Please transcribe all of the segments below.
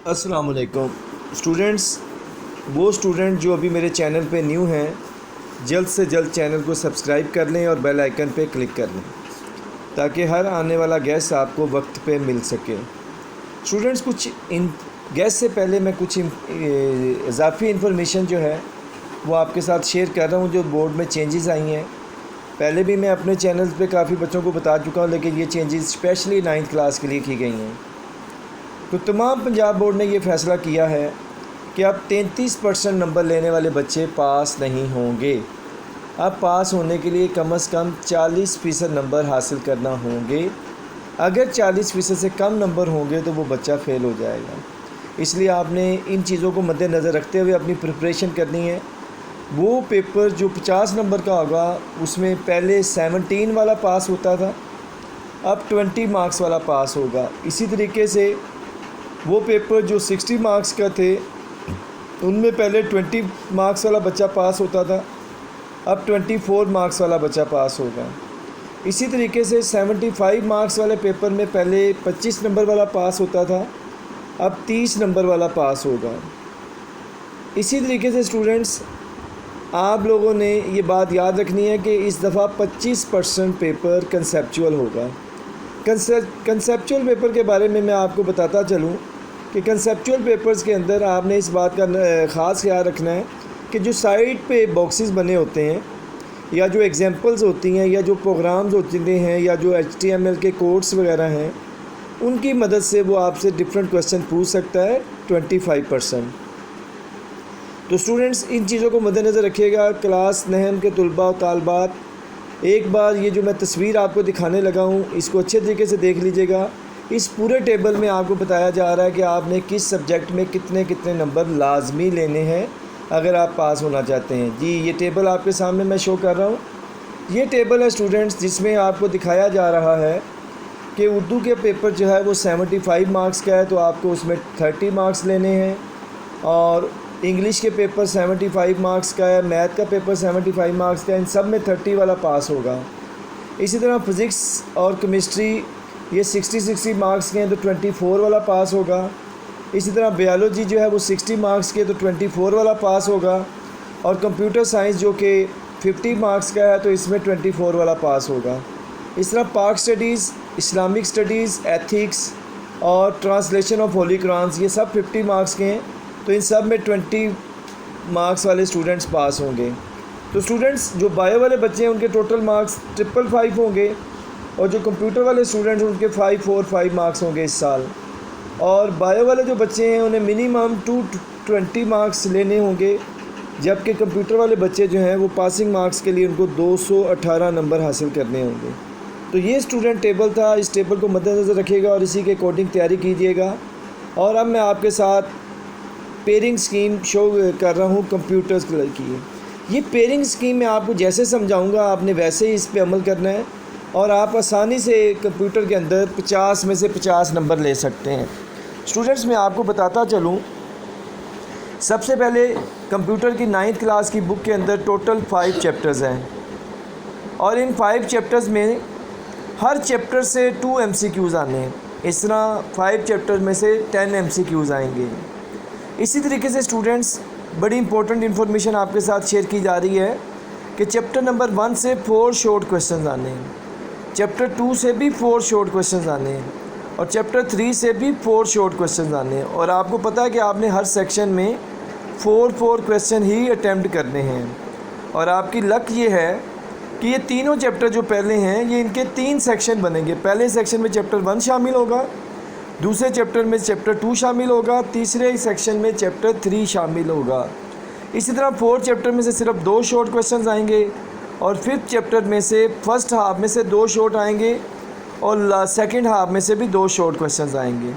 अस्सलाम वालेकुम स्टूडेंट्स। वो स्टूडेंट जो अभी मेरे चैनल पे न्यू हैं, जल्द से जल्द चैनल को सब्सक्राइब कर लें और बेल आइकन पे क्लिक कर लें ताकि हर आने वाला गेस्ट आपको वक्त पे मिल सके। स्टूडेंट्स, कुछ इन गेस्ट से पहले मैं कुछ इजाफी इंफॉर्मेशन जो है वो आपके साथ शेयर कर रहा हूँ, जो बोर्ड में चेंजेस आई हैं। पहले भी मैं अपने चैनल पे काफ़ी बच्चों को बता चुका हूँ, लेकिन ये चेंजेस स्पेशली 9th क्लास के लिए की गई हैं। तो तमाम पंजाब बोर्ड ने ये फ़ैसला किया है कि अब 33% नंबर लेने वाले बच्चे पास नहीं होंगे। अब पास होने के लिए कम से कम 40% नंबर हासिल करना होंगे। अगर 40% से कम नंबर होंगे तो वो बच्चा फ़ेल हो जाएगा। इसलिए आपने इन चीज़ों को मद्देनज़र रखते हुए अपनी प्रिपरेशन करनी है। वो पेपर जो 50 नंबर का होगा उसमें पहले 17 वाला पास होता था, अब 20 मार्क्स वाला पास होगा। इसी तरीके से वो पेपर जो 60 मार्क्स का थे उनमें पहले 20 मार्क्स वाला बच्चा पास होता था, अब 24 मार्क्स वाला बच्चा पास होगा। इसी तरीके से 75 मार्क्स वाले पेपर में पहले 25 नंबर वाला पास होता था, अब 30 नंबर वाला पास होगा। इसी तरीके से स्टूडेंट्स, आप लोगों ने ये बात याद रखनी है कि इस दफ़ा 25% पेपर कंसेप्चुअल होगा। कंसेप्चुअल पेपर के बारे में मैं आपको बताता चलूँ कि कंसेप्चुअल पेपर्स के अंदर आपने इस बात का ख़ास ख्याल रखना है कि जो साइड पे बॉक्सेस बने होते हैं या जो एग्जांपल्स होती हैं या जो प्रोग्राम्स होते हैं या जो HTML के कोड्स वगैरह हैं, उनकी मदद से वो आपसे डिफरेंट क्वेश्चन पूछ सकता है 25%। तो स्टूडेंट्स, इन चीज़ों को मद्देनज़र रखिएगा। क्लास नहम के तलबा और तालबात, एक बार ये जो मैं तस्वीर आपको दिखाने लगा हूँ इसको अच्छे तरीके से देख लीजिएगा। इस पूरे टेबल में आपको बताया जा रहा है कि आपने किस सब्जेक्ट में कितने कितने नंबर लाजमी लेने हैं अगर आप पास होना चाहते हैं। जी, ये टेबल आपके सामने मैं शो कर रहा हूँ। ये टेबल है स्टूडेंट्स, जिसमें आपको दिखाया जा रहा है कि उर्दू के पेपर जो है वो 75 मार्क्स का है, तो आपको उसमें 30 मार्क्स लेने हैं। और इंग्लिश के पेपर 75 मार्क्स का है, मैथ का पेपर 75 मार्क्स का है, इन सब में 30 वाला पास होगा। इसी तरह फ़िज़िक्स और केमिस्ट्री ये 60 मार्क्स के हैं, तो 24 वाला पास होगा। इसी तरह बायोलॉजी जो है वो 60 मार्क्स के, तो 24 वाला पास होगा। और कंप्यूटर साइंस जो कि 50 मार्क्स का है, तो इसमें 24 वाला पास होगा। इस तरह पाक स्टडीज़, इस्लामिक स्टडीज़, एथिक्स और ट्रांसलेशन ऑफ होली कुरान, ये सब 50 मार्क्स के हैं, तो इन सब में 20 मार्क्स वाले स्टूडेंट्स पास होंगे। तो स्टूडेंट्स, जो बायो वाले बच्चे हैं उनके टोटल मार्क्स 555 होंगे, और जो कंप्यूटर वाले स्टूडेंट्स हैं उनके 545 मार्क्स होंगे इस साल। और बायो वाले जो बच्चे हैं उन्हें मिनिमम 220 मार्क्स लेने होंगे, जबकि कंप्यूटर वाले बच्चे जो हैं वो पासिंग मार्क्स के लिए उनको 218 नंबर हासिल करने होंगे। तो ये स्टूडेंट टेबल था, इस टेबल को मद्देनज़र रखिएगा और इसी के अकॉर्डिंग तैयारी कीजिएगा। और अब मैं आपके साथ पेयरिंग स्कीम शो कर रहा हूँ कंप्यूटर्स की। ये पेयरिंग स्कीम मैं आपको जैसे समझाऊंगा आपने वैसे ही इस पे अमल करना है, और आप आसानी से कंप्यूटर के अंदर 50 में से 50 नंबर ले सकते हैं। स्टूडेंट्स, मैं आपको बताता चलूँ, सबसे पहले कंप्यूटर की 9th क्लास की बुक के अंदर टोटल 5 चैप्टर्स हैं, और इन 5 चैप्टर्स में हर चैप्टर से 2 MCQs आने हैं। इस तरह 5 चैप्टर्स में से 10 MCQs आएंगे। इसी तरीके से स्टूडेंट्स, बड़ी इंपॉर्टेंट इन्फॉर्मेशन आपके साथ शेयर की जा रही है कि चैप्टर नंबर 1 से 4 शॉर्ट क्वेश्चंस आने हैं, चैप्टर 2 से भी 4 शॉर्ट क्वेश्चंस आने हैं, और चैप्टर 3 से भी 4 शॉर्ट क्वेश्चंस आने हैं। और आपको पता है कि आपने हर सेक्शन में 4 क्वेश्चन ही अटैम्प्ट करने हैं। और आपकी लक ये है कि ये तीनों चैप्टर जो पहले हैं ये इनके 3 सेक्शन बनेंगे। पहले सेक्शन में चैप्टर 1 शामिल होगा, दूसरे चैप्टर में चैप्टर 2 शामिल होगा, तीसरे सेक्शन में चैप्टर 3 शामिल होगा। इसी तरह 4 चैप्टर में से सिर्फ 2 शॉर्ट क्वेश्चंस आएंगे, और 5th चैप्टर में से फर्स्ट हाफ में से 2 शॉर्ट आएंगे, और सेकंड हाफ में से भी 2 शॉर्ट क्वेश्चंस आएंगे।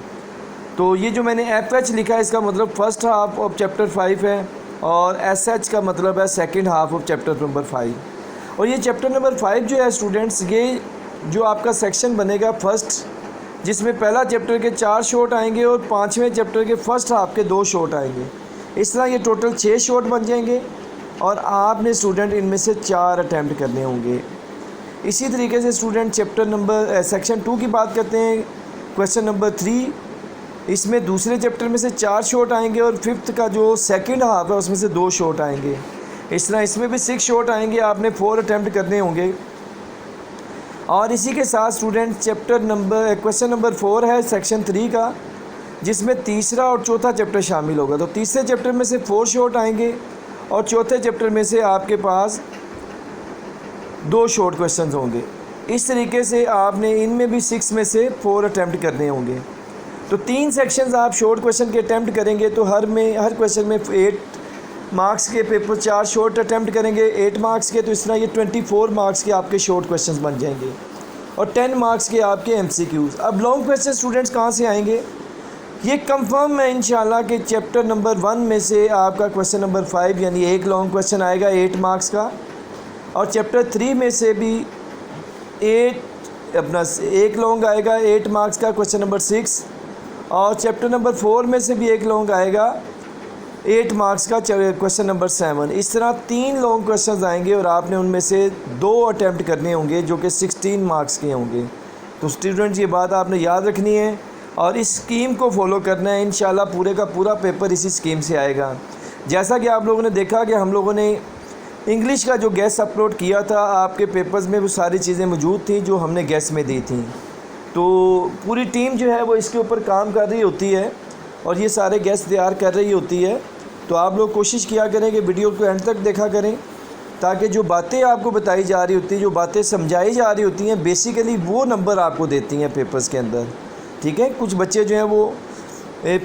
तो ये जो मैंने FH लिखा है इसका मतलब फ़र्स्ट हाफ ऑफ चैप्टर 5 है, और SH का मतलब है second half of chapter number 5। और ये चैप्टर नंबर 5 जो है स्टूडेंट्स, ये जो आपका सेक्शन बनेगा फर्स्ट, जिसमें पहला चैप्टर के 4 शॉर्ट आएंगे और 5वें चैप्टर के फर्स्ट हाफ के 2 शॉर्ट आएंगे। इस तरह ये टोटल 6 शॉर्ट बन जाएंगे, और आपने स्टूडेंट इनमें से 4 अटैम्प्ट करने होंगे। इसी तरीके से स्टूडेंट सेक्शन 2 की बात करते हैं। क्वेश्चन नंबर 3, इसमें दूसरे चैप्टर में से 4 शॉट आएंगे और फिफ्थ का जो सेकंड हाफ है उसमें से 2 शॉट आएंगे। इस तरह इसमें भी 6 शॉट आएंगे, आपने 4 अटैम्प्ट करने होंगे। और इसी के साथ स्टूडेंट क्वेश्चन नंबर 4 है सेक्शन 3 का, जिसमें तीसरा और चौथा चैप्टर शामिल होगा। तो तीसरे चैप्टर में से 4 शॉट आएंगे और चौथे चैप्टर में से आपके पास 2 शॉर्ट क्वेश्चंस होंगे। इस तरीके से आपने इनमें भी 6 में से 4 अटैम्प्ट करने होंगे। तो 3 सेक्शंस आप शॉर्ट क्वेश्चन के अटैम्प्ट करेंगे तो हर क्वेश्चन में 8 मार्क्स के पेपर 4 शॉर्ट अटैम्प्ट करेंगे 8 मार्क्स के, तो इस तरह ये 24 मार्क्स के आपके शॉर्ट क्वेश्चंस बन जाएंगे और 10 मार्क्स के आपके MCQs। अब लॉन्ग क्वेश्चन स्टूडेंट्स कहाँ से आएंगे, ये कंफर्म है इंशाल्लाह कि चैप्टर नंबर 1 में से आपका क्वेश्चन नंबर 5 यानी एक लॉन्ग क्वेश्चन आएगा 8 मार्क्स का, और चैप्टर 3 में से भी एक लॉन्ग आएगा 8 मार्क्स का क्वेश्चन नंबर 6, और चैप्टर नंबर 4 में से भी एक लॉन्ग आएगा 8 मार्क्स का क्वेश्चन नंबर 7। इस तरह 3 लॉन्ग क्वेश्चंस आएंगे और आपने उनमें से 2 अटैम्प्ट करने होंगे जो कि 16 मार्क्स के होंगे। तो स्टूडेंट्स ये बात आपने याद रखनी है और इस स्कीम को फॉलो करना है। इंशाल्लाह पूरे का पूरा पेपर इसी स्कीम से आएगा। जैसा कि आप लोगों ने देखा कि हम लोगों ने इंग्लिश का जो गैस अपलोड किया था, आपके पेपर्स में वो सारी चीज़ें मौजूद थी जो हमने गैस में दी थी। तो पूरी टीम जो है वो इसके ऊपर काम कर रही होती है और ये सारे गैस तैयार कर रही होती है। तो आप लोग कोशिश किया करें कि वीडियो को एंड तक देखा करें, ताकि जो बातें आपको बताई जा रही होती हैं, जो बातें समझाई जा रही होती हैं, बेसिकली वो नंबर आपको देती हैं पेपर्स के अंदर। ठीक है, कुछ बच्चे जो हैं वो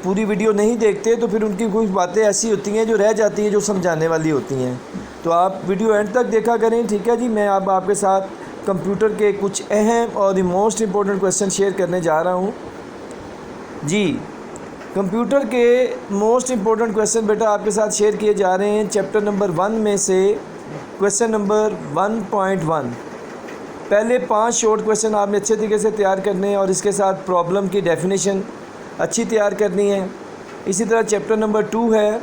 पूरी वीडियो नहीं देखते, तो फिर उनकी कुछ बातें ऐसी होती हैं जो रह जाती हैं, जो समझाने वाली होती हैं। तो आप वीडियो एंड तक देखा करें। ठीक है जी, मैं अब आपके साथ कंप्यूटर के कुछ अहम और मोस्ट इम्पोर्टेंट क्वेश्चन शेयर करने जा रहा हूँ जी। कंप्यूटर के मोस्ट इम्पोर्टेंट क्वेश्चन बेटा आपके साथ शेयर किए जा रहे हैं चैप्टर नंबर 1 में से क्वेश्चन नंबर 1.1। पहले 5 शॉर्ट क्वेश्चन आपने अच्छे तरीके से तैयार करने हैं और इसके साथ प्रॉब्लम की डेफिनेशन अच्छी तैयार करनी है। इसी तरह चैप्टर नंबर 2 है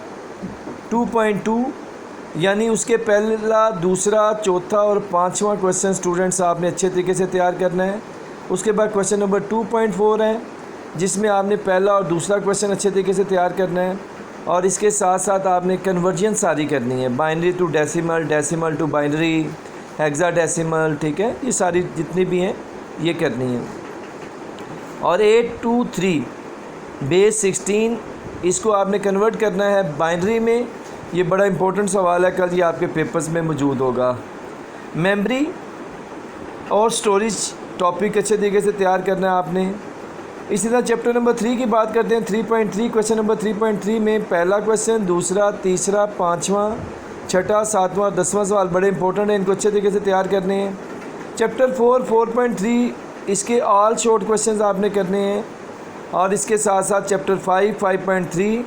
2.2, यानी उसके पहला, दूसरा, चौथा और 5वां क्वेश्चन स्टूडेंट्स आपने अच्छे तरीके से तैयार करना है। उसके बाद क्वेश्चन नंबर 2.4 है, जिसमें आपने पहला और दूसरा क्वेश्चन अच्छे तरीके से तैयार करना है और इसके साथ साथ आपने कन्वर्जन सारी करनी है, binary to decimal, decimal to binary, hexadecimal. ठीक है, ये सारी जितनी भी हैं ये करनी है। और 8 to 3 बेस 16 इसको आपने कन्वर्ट करना है बाइनरी में। ये बड़ा इंपॉर्टेंट सवाल है, कल ये आपके पेपर्स में मौजूद होगा। मेमोरी और स्टोरेज टॉपिक अच्छे तरीके से तैयार करना है आपने। इसी तरह चैप्टर नंबर 3 की बात करते हैं 3.3। क्वेश्चन नंबर 3.3 में पहला क्वेश्चन, दूसरा, तीसरा, 5वां, 6वां, 7वां, 10वां सवाल बड़े इंपॉर्टेंट हैं, इनको अच्छे तरीके से तैयार करने हैं। चैप्टर 4.3 इसके ऑल शॉर्ट क्वेश्चंस आपने करने हैं और इसके साथ साथ चैप्टर 5.3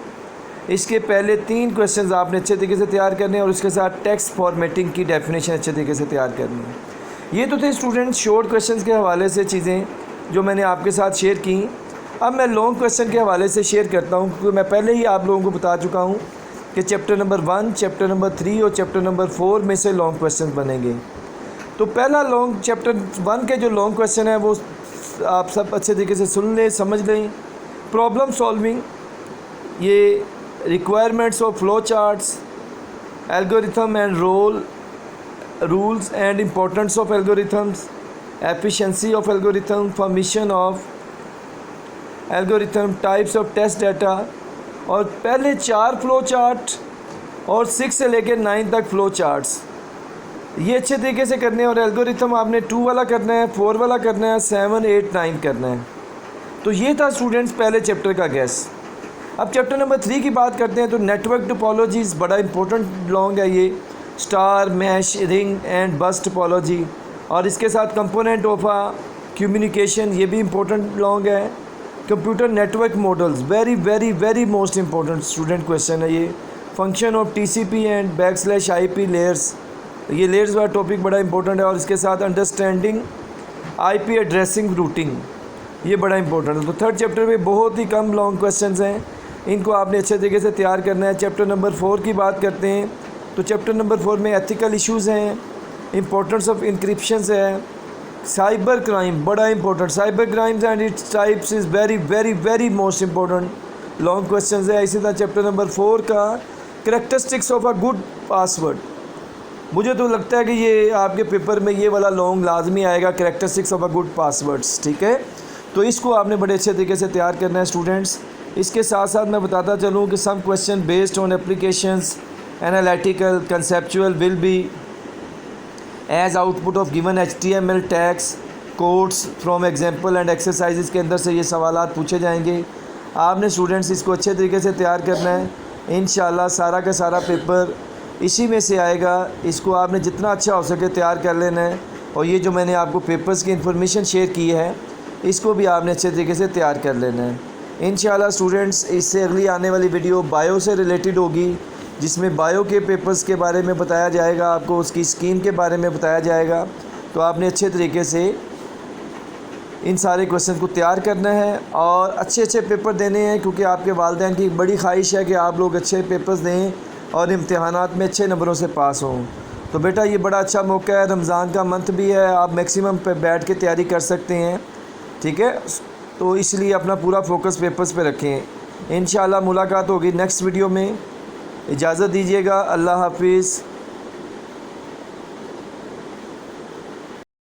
इसके पहले 3 क्वेश्चंस आपने अच्छे तरीके से तैयार करने हैं और उसके साथ टेक्स्ट फॉर्मेटिंग की डेफिनेशन अच्छे तरीके से तैयार करनी है। ये तो थे स्टूडेंट्स शॉर्ट क्वेश्चंस के हवाले से चीज़ें जो मैंने आपके साथ शेयर की। अब मैं लॉन्ग क्वेश्चन के हवाले से शेयर करता हूँ, क्योंकि मैं पहले ही आप लोगों को बता चुका हूँ कि चैप्टर नंबर 1, चैप्टर नंबर 3 और चैप्टर नंबर 4 में से लॉन्ग क्वेश्चन बनेंगे। तो पहला लॉन्ग चैप्टर 1 के जो लॉन्ग क्वेश्चन है वो आप सब अच्छे तरीके से सुन लें, समझ लें। प्रॉब्लम सॉल्विंग, ये requirements of flow charts, algorithm and rules and importance of algorithms, efficiency of algorithm, formation of algorithm, types of test data. और पहले 4 फ्लो चार्ट और 6 से लेकर 9 तक फ्लो चार्ट्स ये अच्छे तरीके से करने हैं। और एल्गोरिथम आपने 2 वाला करना है, 4 वाला करना है, 7, 8, 9 करना है। तो ये था स्टूडेंट्स पहले चैप्टर का गैस। अब चैप्टर नंबर 3 की बात करते हैं तो नेटवर्क टोपोलॉजीज़ बड़ा इंपॉर्टेंट लॉन्ग है ये, star, mesh, ring and bus topology. और इसके साथ कंपोनेंट ऑफ कम्युनिकेशन, ये भी इम्पोर्टेंट लॉन्ग है। Computer network models, very very very most important student question है ये। Function of TCP and /IP layers, ये लेयर्स वाला टॉपिक बड़ा इंपॉर्टेंट है। और इसके साथ अंडरस्टैंडिंग IP एड्रेसिंग रूटिंग, ये बड़ा इंपॉर्टेंट है। तो थर्ड चैप्टर में बहुत ही कम लॉन्ग क्वेश्चंस हैं, इनको आपने अच्छे तरीके से तैयार करना है। चैप्टर नंबर 4 की बात करते हैं तो चैप्टर नंबर 4 में एथिकल इश्यूज़ हैं, इम्पोर्टेंस ऑफ इंक्रिप्शंस है, साइबर क्राइम बड़ा important, cyber crimes and its types is very very very most important long question है। इसी तरह चैप्टर नंबर 4 का characteristics of a good password, मुझे तो लगता है कि ये आपके पेपर में ये वाला लॉन्ग लाजमी आएगा, characteristics of a good passwords, ठीक है। तो इसको आपने बड़े अच्छे तरीके से तैयार करना है स्टूडेंट्स। इसके साथ साथ मैं बताता चलूँ कि some question based on applications analytical conceptual will be as output of given HTML tags codes from example and exercises के अंदर से ये सवालात पूछे जाएंगे। आपने स्टूडेंट्स इसको अच्छे तरीके से तैयार करना है। इंशाल्लाह सारा का सारा पेपर इसी में से आएगा। इसको आपने जितना अच्छा हो सके तैयार कर लेना है। और ये जो मैंने आपको पेपर्स की इन्फॉर्मेशन शेयर की है इसको भी आपने अच्छे तरीके से तैयार कर लेना है। इंशाल्लाह स्टूडेंट्स इससे अगली आने वाली वीडियो बायो से रिलेटेड होगी, जिसमें बायो के पेपर्स के बारे में बताया जाएगा, आपको उसकी स्कीम के बारे में बताया जाएगा। तो आपने अच्छे तरीके से इन सारे क्वेश्चन को तैयार करना है और अच्छे अच्छे पेपर देने हैं, क्योंकि आपके वालिदैन की एक बड़ी ख्वाहिश है कि आप लोग अच्छे पेपर्स दें और इम्तिहानात में अच्छे नंबरों से पास हों। तो बेटा ये बड़ा अच्छा मौका है, रमज़ान का मंथ भी है, आप मैक्सिमम पे बैठ के तैयारी कर सकते हैं, ठीक है। तो इसलिए अपना पूरा फोकस पेपर्स पे रखें। इंशाल्लाह मुलाकात होगी नेक्स्ट वीडियो में। इजाज़त दीजिएगा। अल्लाह हाफिज़।